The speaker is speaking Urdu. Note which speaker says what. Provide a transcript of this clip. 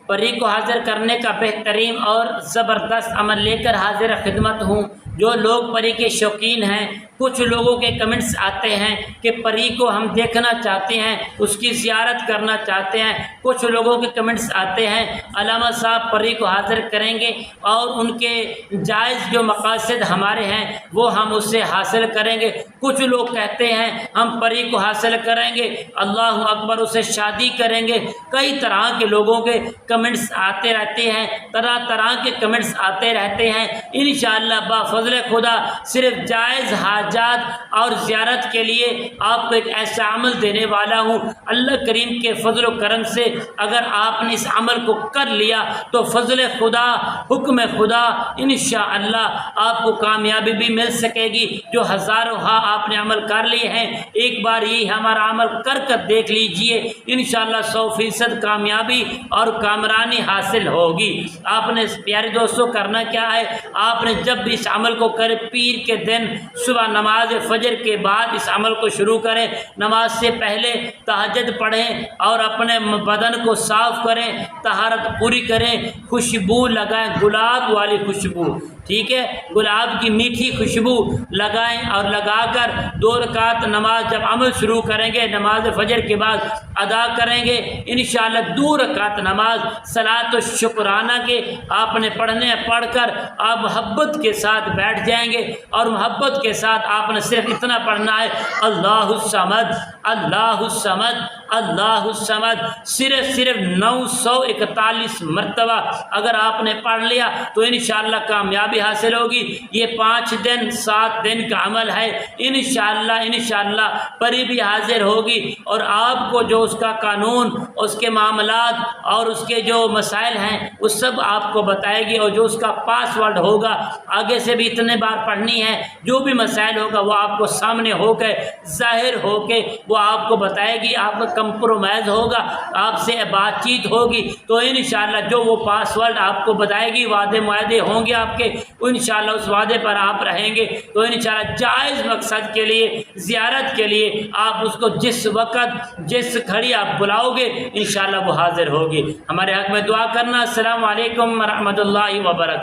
Speaker 1: پری کو حاضر کرنے کا بہترین اور زبردست عمل لے کر حاضر خدمت ہوں۔ جو لوگ پری کے شوقین ہیں، کچھ لوگوں کے کمنٹس آتے ہیں کہ پری کو ہم دیکھنا چاہتے ہیں، اس کی زیارت کرنا چاہتے ہیں۔ کچھ لوگوں کے کمنٹس آتے ہیں علامہ صاحب پری کو حاضر کریں گے اور ان کے جائز جو مقاصد ہمارے ہیں وہ ہم اس سے حاصل کریں گے۔ کچھ لوگ کہتے ہیں ہم پری کو حاصل کریں گے، اللہ اکبر، اسے شادی کریں گے۔ کئی طرح کے لوگوں کے کمنٹس آتے رہتے ہیں، طرح طرح کے کمنٹس آتے رہتے ہیں۔ انشاءاللہ بفضل خدا صرف جائز حاجات اور زیارت کے لیے آپ کو ایک ایسا عمل دینے والا ہوں۔ اللہ کریم کے فضل و کرم سے اگر آپ نے اس عمل کو کر لیا تو فضل خدا، حکم خدا، انشاءاللہ آپ کو کامیابی بھی مل سکے گی۔ جو ہزاروں آپ نے عمل کر لیے ہیں، ایک بار یہ ہمارا عمل کر دیکھ لیجئے، انشاءاللہ 100% کامیابی اور کامرانی حاصل ہوگی۔ آپ نے پیارے دوستوں کرنا کیا ہے، آپ نے جب بھی اس عمل کو کرے، پیر کے دن صبح نماز فجر کے بعد اس عمل کو شروع کریں، نماز سے پہلے تہجد پڑھیں اور اپنے بدن کو صاف کریں، طہارت پوری کریں، خوشبو لگائیں، گلاب والی خوشبو، ٹھیک ہے، گلاب کی میٹھی خوشبو لگائیں، اور لگا کر 2 رکعت نماز جب عمل شروع کریں گے نماز فجر کے بعد ادا کریں گے، انشاءاللہ 2 رکعت نماز صلاۃ و شکرانہ کے آپ نے پڑھنے، پڑھ کر آپ محبت کے ساتھ بیٹھ جائیں گے، اور محبت کے ساتھ آپ نے صرف اتنا پڑھنا ہے، اللہ الصمد، اللہ الصمد، اللہ الصمد، صرف 941 مرتبہ اگر آپ نے پڑھ لیا تو انشاءاللہ کامیابی حاصل ہوگی۔ یہ 5 دن 7 دن کا عمل ہے، انشاءاللہ پری بھی حاضر ہوگی، اور آپ کو جو اس کا قانون، اس کے معاملات اور اس کے جو مسائل ہیں وہ سب آپ کو بتائے گی، اور جو اس کا پاس ورڈ ہوگا، آگے سے بھی اتنے بار پڑھنی ہے، جو بھی مسائل ہوگا وہ آپ کو سامنے ہو کے ظاہر ہو کے وہ آپ کو بتائے گی، آپ کا کمپرومائز ہوگا، آپ سے بات چیت ہوگی، تو انشاءاللہ جو وہ پاس ورڈ آپ کو بتائے گی، وعدے معاہدے ہوں گے آپ کے، انشاءاللہ اس وعدے پر آپ رہیں گے، تو انشاءاللہ جائز مقصد کے لیے، زیارت کے لیے آپ اس کو جس وقت جس گھڑی آپ بلاؤ گے انشاءاللہ وہ حاضر ہوگی۔ ہمارے حق میں دعا کرنا۔ السلام علیکم ورحمۃ اللہ وبرکاتہ۔